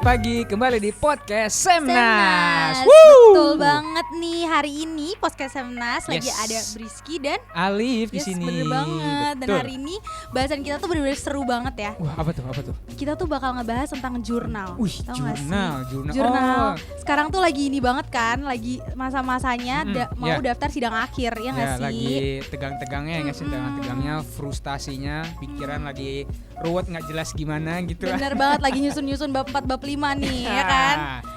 pagi, kembali di podcast Semnas. Betul banget nih, hari ini podcast Semnas lagi ada Briski dan Alif di sini. Bener banget. Dan hari ini bahasan kita tuh bener-bener seru banget ya. Wah, apa tuh? Kita tuh bakal ngebahas tentang jurnal. Jurnal. Sekarang tuh lagi ini banget kan, lagi masa-masanya mau daftar sidang akhir, ya nggak sih? Lagi tegang-tegangnya, nggak sih? Tegang-tegangnya, frustasinya, pikiran lagi ruwet nggak jelas gimana gitu. Bener banget, lagi nyusun bab 4, bab 5 nih, ya kan?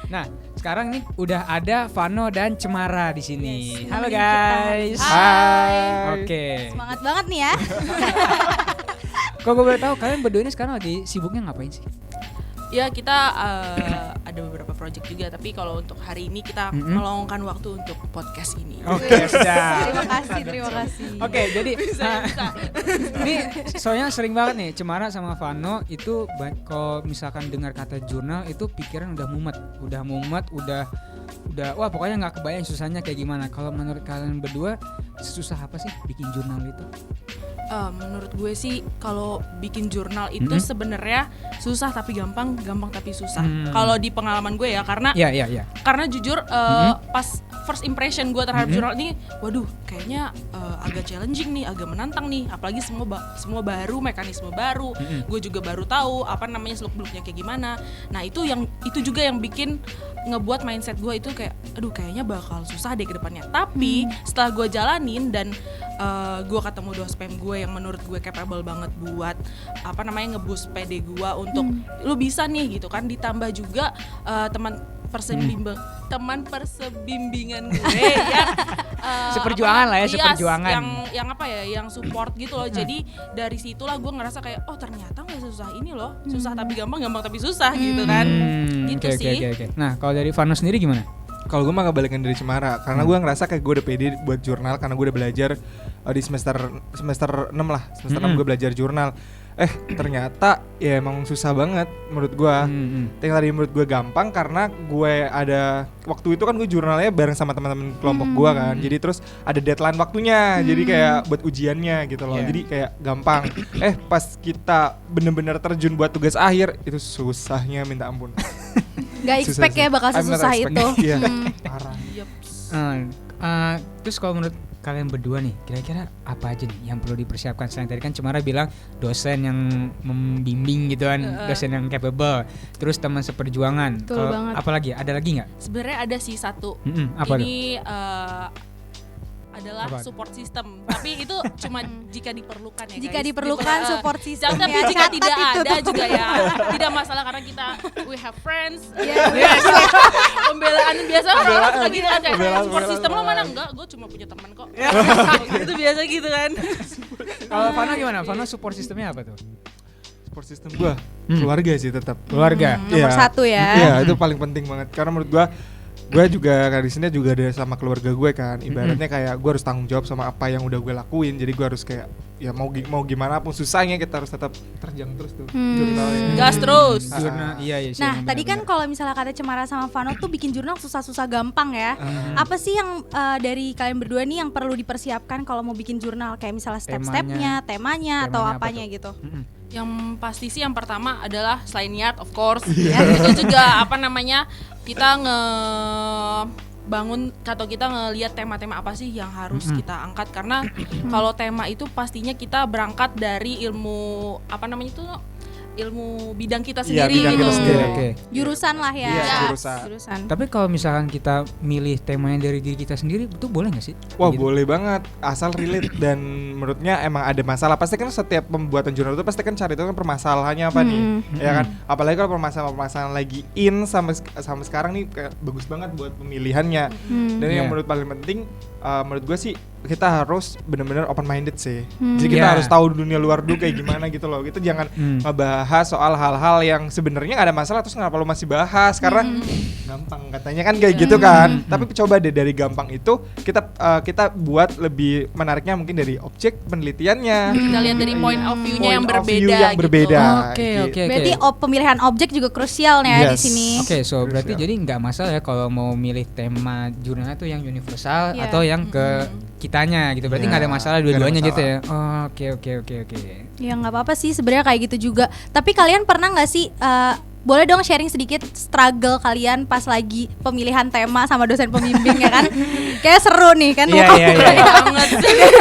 Nah, sekarang nih udah ada Vano dan Cemara di sini. Yes, halo guys. Hai. Oke. Semangat banget nih ya. Kok gue boleh tahu kalian berdua ini sekarang lagi sibuknya ngapain sih? Ya kita ada beberapa project juga, tapi kalau untuk hari ini kita meluangkan waktu untuk podcast ini. Oke, sudah. Terima kasih. Oke, jadi bisa. ini soalnya sering banget nih Cemara sama Vano itu kalau misalkan dengar kata jurnal itu pikiran udah mumet, udah wah pokoknya nggak kebayang susahnya kayak gimana. Kalau menurut kalian berdua susah apa sih bikin jurnal itu? Menurut gue sih kalau bikin jurnal itu sebenarnya susah tapi gampang tapi susah. Kalau di pengalaman gue ya, karena karena jujur pas first impression gue terhadap jurnal ini, waduh kayaknya agak challenging nih, agak menantang nih, apalagi semua baru, mekanisme baru. Gue juga baru tahu apa namanya seluk-beluknya kayak gimana. Nah itu juga yang bikin ngebuat mindset gue itu kayak aduh kayaknya bakal susah deh ke depannya. Tapi setelah gue jalanin dan gue ketemu dospem gue yang menurut gue capable banget buat apa namanya ngeboost PD gue untuk lu bisa nih gitu kan, ditambah juga teman persebimbingan gue ya seperjuangan lah ya, seperjuangan yang apa ya, yang support gitu loh. Jadi dari situlah gue ngerasa kayak oh ternyata nggak susah ini loh, susah tapi gampang tapi susah gitu kan. Gitu sih. Okay. Nah kalau dari Vano sendiri gimana? Kalau gue mah kebalikan dari Cemara, karena gue ngerasa kayak gue udah pede buat jurnal, karena gue udah belajar di semester 6 lah, semester 6 gue belajar jurnal. Ternyata ya emang susah banget menurut gue. Yang tadi menurut gue gampang karena gue ada waktu itu kan gue jurnalnya bareng sama teman-teman kelompok gue kan, jadi terus ada deadline waktunya, jadi kayak buat ujiannya gitu loh, jadi kayak gampang. Pas kita bener-bener terjun buat tugas akhir itu susahnya minta ampun. Gak expect ya bakal sesusah itu. Iya, parah. Terus kalau menurut kalian berdua nih, kira-kira apa aja nih yang perlu dipersiapkan? Selain tadi kan Cemara bilang dosen yang membimbing gitu kan, dosen yang capable, terus teman seperjuangan. Apalagi ada lagi nggak? Sebenarnya ada sih satu. Apa ini adalah support system, tapi itu cuma jika diperlukan ya guys. Jika diperlukan support system tapi jika tidak ada juga ya tidak masalah, karena kita we have friends. Pembelaan biasa orang lagi dengan kayak support system lo mana enggak, gue cuma punya teman kok. Itu biasa gitu kan. Kalau Vano gimana? Vano support systemnya apa tuh? Support system gue keluarga sih, tetap keluarga. Nomor satu ya. Iya, itu paling penting banget, karena menurut gue juga di sini juga ada sama keluarga gue kan, ibaratnya kayak gue harus tanggung jawab sama apa yang udah gue lakuin, jadi gue harus kayak ya mau gimana pun susahnya kita harus tetap terjang terus tuh jurnalnya. Gas terus. Iya. Nah tadi kan kalau misalnya kata Cemara sama Vano tuh bikin jurnal susah-susah gampang ya. Apa sih yang dari kalian berdua nih yang perlu dipersiapkan kalau mau bikin jurnal, kayak misalnya step-stepnya, temanya atau apanya gitu? Yang pasti sih yang pertama adalah selain niat of course itu juga apa namanya, kita ngebangun atau kita ngelihat tema-tema apa sih yang harus kita angkat, karena kalau tema itu pastinya kita berangkat dari ilmu apa namanya itu, ilmu bidang kita sendiri gitu. Okay. Jurusan lah ya. Iya, jurusan. Tapi kalau misalkan kita milih temanya dari diri kita sendiri, itu boleh nggak sih? Wah gitu. Boleh banget, asal relate dan menurutnya emang ada masalah. Pasti kan setiap pembuatan jurnal itu pasti kan cari itu kan permasalahannya apa nih, ya kan? Apalagi kalau permasalahan lagi in sama sekarang nih, kayak bagus banget buat pemilihannya. Dan yang menurut paling penting, menurut gue sih kita harus benar-benar open minded sih. Jadi kita harus tahu dunia luar dulu kayak gimana gitu loh. Kita jangan ngebahas soal hal-hal yang sebenarnya nggak ada masalah terus kenapa lo masih bahas, karena gampang katanya kan kayak gitu kan. Tapi coba deh dari gampang itu kita buat lebih menariknya mungkin dari objek penelitiannya. Kita lihat dari point of view-nya yang berbeda. Oke. Berarti pemilihan objek juga krusial nih di sini. Oke, so berarti jadi nggak masalah ya kalau mau milih tema jurnalnya tuh yang universal atau yang ke kitanya gitu. Berarti nggak ada masalah dua-duanya gitu ya. Oke. Ya nggak apa-apa sih sebenarnya kayak gitu juga. Tapi kalian pernah nggak sih boleh dong sharing sedikit struggle kalian pas lagi pemilihan tema sama dosen pembimbing ya kan? Kayak seru nih kan? Iya. Banget.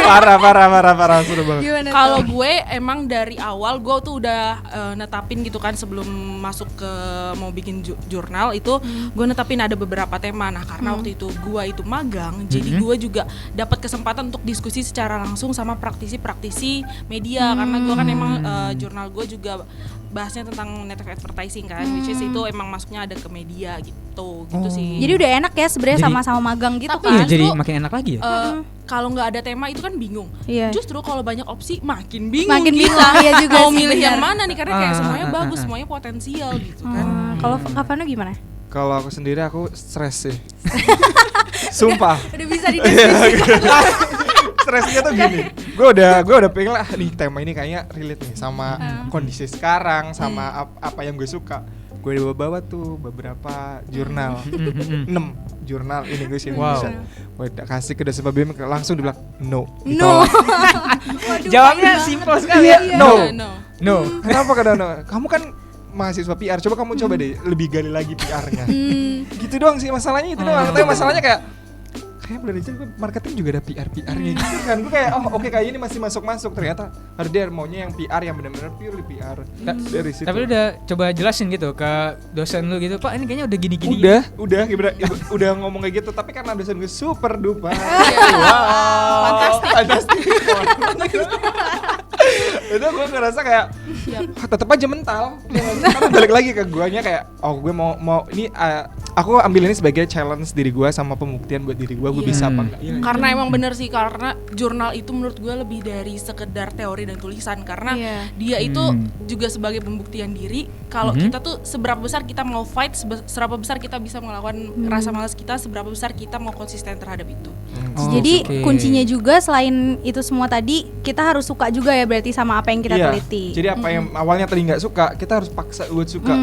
Parah seru banget. Kalau gue emang dari awal gue tuh udah netapin gitu kan sebelum masuk ke mau bikin jurnal itu gue netapin ada beberapa tema. Nah karena waktu itu gue itu magang, jadi gue juga dapat kesempatan untuk diskusi secara langsung sama praktisi media karena gue kan emang jurnal gue juga bahasnya tentang native advertising kan, which is itu emang masuknya ada ke media gitu sih. Jadi udah enak ya sebenarnya sama-sama magang gitu tapi kan? Iya, jadi makin enak lagi ya. Kalau nggak ada tema itu kan bingung. Iya. Justru kalau banyak opsi makin bingung. Makin kita bingung ya juga mau sih, milih benar. yang mana nih karena kayak semuanya bagus, semuanya potensial gitu kan. Kalau Kavano gimana? Kalau aku sendiri aku stres sih. Sumpah. Udah bisa dideskripsikan. Stresnya tuh gini, gue udah pengen lah nih tema ini kayaknya relate nih sama kondisi sekarang, sama apa yang gue suka. Gue bawa tuh beberapa jurnal, 6 jurnal English Indonesia. Gue udah kasih ke dosen pembimbing langsung dibilang no. Jawabnya simpel sekali ya. No. Kenapa no? Kamu kan mahasiswa PR, coba kamu coba deh lebih gali lagi PR-nya. Gitu doang sih masalahnya itu doang. Tapi masalahnya kayak belajar gue marketing juga ada PR-nya gitu kan. Gue kayak oke, kayak ini masih masuk. Ternyata ada dia maunya yang PR yang benar-benar pure PR. Dari situ. Tapi udah coba jelasin gitu ke dosen lu gitu, Pak ini kayaknya udah gini-gini. Udah ngomong kayak gitu. Tapi karena dosen gue super duper. Fantastik. Itu gue ngerasa kayak tetap aja mental. Karena balik lagi ke guanya kayak gue mau ini aku ambil ini sebagai challenge diri gue sama pembuktian buat diri gue bisa apa enggak. Karena emang bener sih, karena jurnal itu menurut gue lebih dari sekedar teori dan tulisan. Karena dia itu juga sebagai pembuktian diri kalau kita tuh seberapa besar kita mau fight, seberapa besar kita bisa melakukan rasa malas kita, seberapa besar kita mau konsisten terhadap itu. Jadi kuncinya juga selain itu semua tadi, kita harus suka juga ya berarti sama apa yang kita teliti. Jadi apa yang awalnya tadi nggak suka, kita harus paksa buat suka.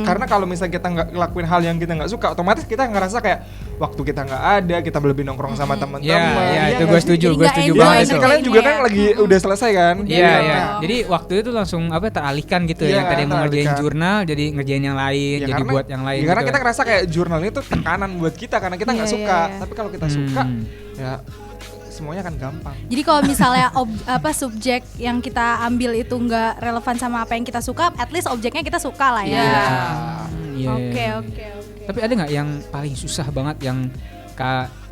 Karena kalau misalnya kita nggak ngelakuin hal yang kita nggak suka, otomatis kita ngerasa kayak waktu kita nggak ada, kita lebih nongkrong sama teman-teman. Iya, itu gue setuju banget banget itu. Kalian juga kan lagi udah selesai kan? Iya. Jadi waktu itu langsung teralihkan gitu ya. Yang tadi mau ngerjain jurnal, jadi ngerjain yang lain, jadi buat yang lain. Karena kita ngerasa kayak jurnal itu tekanan buat kita karena kita nggak suka. Tapi kalau kita suka, ya semuanya akan gampang. Jadi kalau misalnya subjek yang kita ambil itu nggak relevan sama apa yang kita suka, at least objeknya kita suka lah ya. Oke. Tapi ada nggak yang paling susah banget yang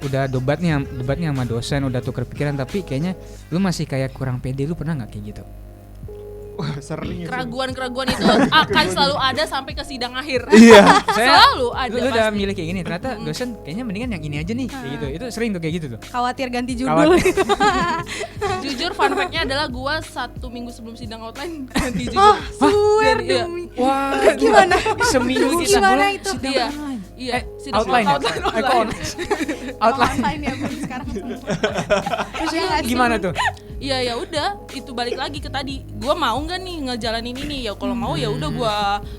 udah debatnya sama dosen, udah tuker pikiran tapi kayaknya lu masih kayak kurang pede, lu pernah nggak kayak gitu? Wah, sering itu. Keraguan itu akan selalu ada sampai ke sidang akhir. Iya. Selalu ada. Lu udah milih kayak gini, ternyata dosen kayaknya mendingan yang ini aja nih, kayak gitu. Itu sering tuh kayak gitu tuh. Khawatir ganti judul. Jujur fun fact-nya adalah gua 1 minggu sebelum sidang outline ganti judul. Swear demi. Wah, gimana? Seminggu gimana itu? Iya, sidang outline. Outline ya belum sekarang. Terus gimana tuh? Iya, ya udah, itu balik lagi ke tadi. Gua mau nggak nih ngejalanin ini? Ya kalau mau ya udah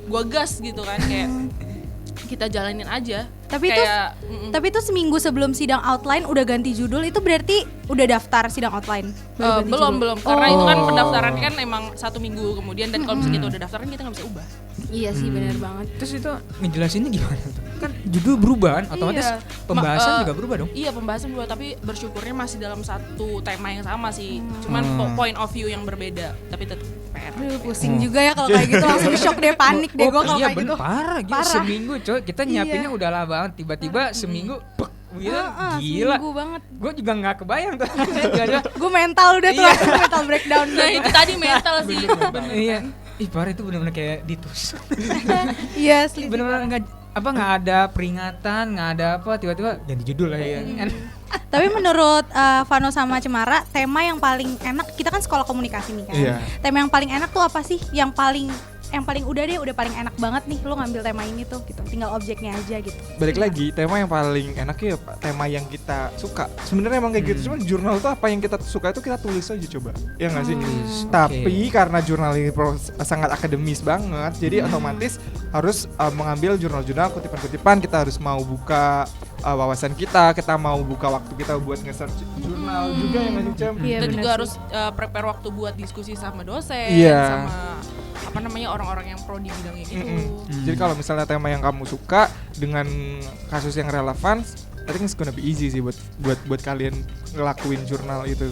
gua gas gitu kan, kayak kita jalanin aja. Tapi itu seminggu sebelum sidang outline udah ganti judul, itu berarti udah daftar sidang outline? Belum, karena itu kan pendaftaran kan emang 1 minggu kemudian, dan kalau misalnya kita udah daftar kan kita nggak bisa ubah. Iya sih, benar banget. Terus itu ngejelasinnya gimana tuh? Kan judul berubah kan, otomatis pembahasan juga berubah dong. Iya, pembahasan berubah, tapi bersyukurnya masih dalam satu tema yang sama sih. Cuman point of view yang berbeda, tapi tetap PR. Pusing juga ya kalau kayak gitu, langsung shock deh, panik deh gue kalau kayak gitu. Parah. Seminggu coy, kita nyiapinnya udah lama banget, tiba-tiba seminggu gila banget. Gue juga nggak kebayang tuh. Gue mental udah tuh, mental breakdown. Nah itu tadi mental sih. Iya. Parah, itu benar-benar kayak ditusuk. Iya, asli. Benar-benar nggak ada peringatan, nggak ada apa, tiba-tiba ganti judul lah ya. Tapi menurut Vano sama Cemara, tema yang paling enak, kita kan sekolah komunikasi nih kan. Tema yang paling enak tuh apa sih? Yang paling udah paling enak banget nih lu ngambil tema ini tuh gitu. Tinggal objeknya aja gitu. Balik lagi, tema yang paling enak ya tema yang kita suka. Sebenarnya emang kayak gitu, cuman jurnal tuh apa yang kita suka itu kita tulis aja coba. Ya enggak sih? Tapi karena jurnal ini sangat akademis banget, jadi otomatis harus mengambil jurnal-jurnal kutipan-kutipan, kita harus mau buka wawasan kita mau buka waktu kita buat nge-search jurnal juga yang ngasih Cem. Kita juga harus prepare waktu buat diskusi sama dosen, sama namanya orang-orang yang pro di bidangnya gitu. Jadi kalau misalnya tema yang kamu suka dengan kasus yang relevan, I think it's gonna be easy sih buat kalian ngelakuin jurnal itu.